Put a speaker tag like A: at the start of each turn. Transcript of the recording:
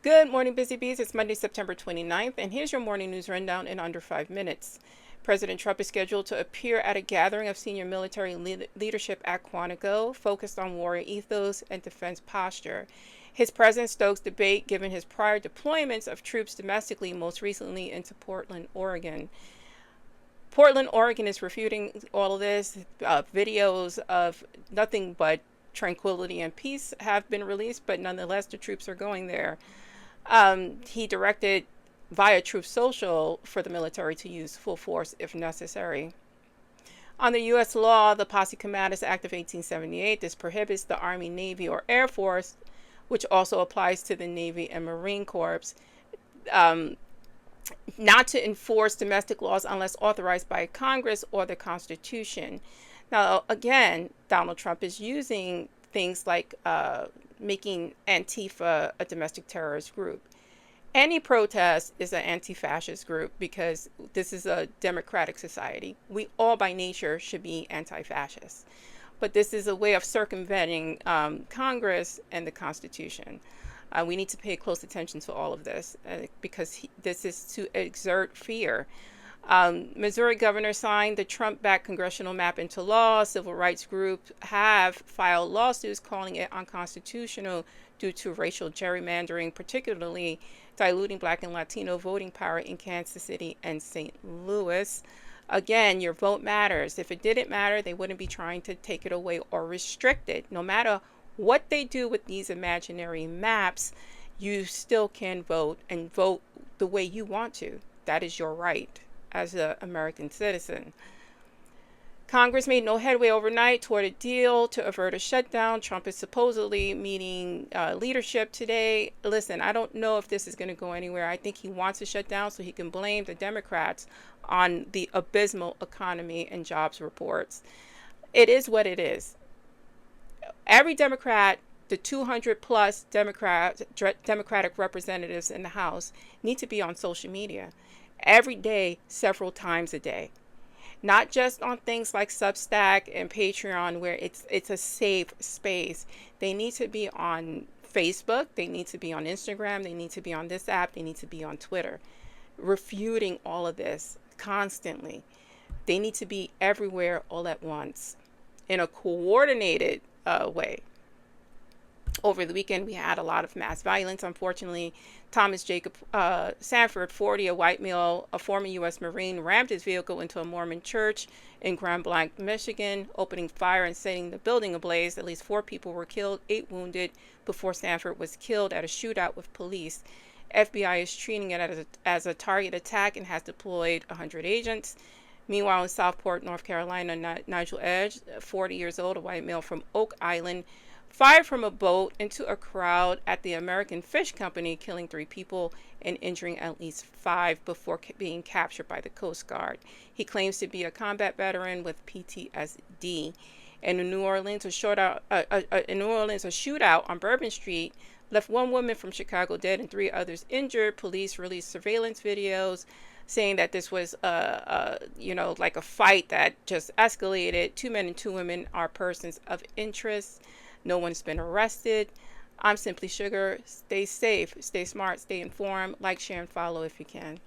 A: Good morning, Busy Bees. It's Monday, September 29th, and here's your morning news rundown in under 5 minutes. President Trump is scheduled to appear at a gathering of senior military leadership at Quantico, focused on warrior ethos and defense posture. His presence stokes debate given his prior deployments of troops domestically, most recently into Portland, Oregon. Portland, Oregon is refuting all of this. Videos of nothing but tranquility and peace have been released, but nonetheless, the troops are going there. He directed via Truth Social for the military to use full force if necessary. On the U.S. law, the Posse Comitatus Act of 1878, this prohibits the Army, Navy, or Air Force, which also applies to the Navy and Marine Corps, not to enforce domestic laws unless authorized by Congress or the Constitution. Now, again, Donald Trump is using things like making Antifa a domestic terrorist group. Any protest is an anti-fascist group because this is a democratic society. We all by nature should be anti-fascist. But this is a way of circumventing Congress and the Constitution. We need to pay close attention to all of this because this is to exert fear. Missouri governor signed the Trump-backed congressional map into law. Civil rights groups have filed lawsuits calling it unconstitutional due to racial gerrymandering, particularly diluting Black and Latino voting power in Kansas City and St. Louis. Again, your vote matters. If it didn't matter, they wouldn't be trying to take it away or restrict it. No matter what they do with these imaginary maps, you still can vote and vote the way you want to. That is your right as an American citizen. Congress made no headway overnight toward a deal to avert a shutdown. Trump is supposedly meeting leadership today. Listen, I don't know if this is going to go anywhere. I think he wants a shutdown so he can blame the Democrats on the abysmal economy and jobs reports. It is what it is. Every Democrat, the 200 plus Democratic representatives in the House, need to be on social media every day, several times a day. Not just on things like Substack and Patreon where it's a safe space. They need to be on Facebook. They need to be on Instagram. They need to be on this app. They need to be on Twitter, refuting all of this constantly. They need to be everywhere all at once in a coordinated way. Over the weekend, we had a lot of mass violence, unfortunately. Thomas Jacob Sanford, 40, a white male, a former U.S. Marine, rammed his vehicle into a Mormon church in Grand Blanc, Michigan, opening fire and setting the building ablaze. At least 4 people were killed, 8 wounded, before Sanford was killed at a shootout with police. FBI is treating it as a target attack and has deployed 100 agents. Meanwhile, in Southport, North Carolina, Nigel Edge, 40 years old, a white male from Oak Island, fired from a boat into a crowd at the American Fish Company, killing 3 people and injuring at least 5 before being captured by the Coast Guard. He claims to be a combat veteran with PTSD. And in New Orleans, a shootout on Bourbon Street left 1 woman from Chicago dead and 3 others injured. Police released surveillance videos saying that this was like a fight that just escalated. 2 men and 2 women are persons of interest. No one's been arrested. I'm simply Shugar. Stay safe, stay smart, stay informed. Like, share, and follow if you can.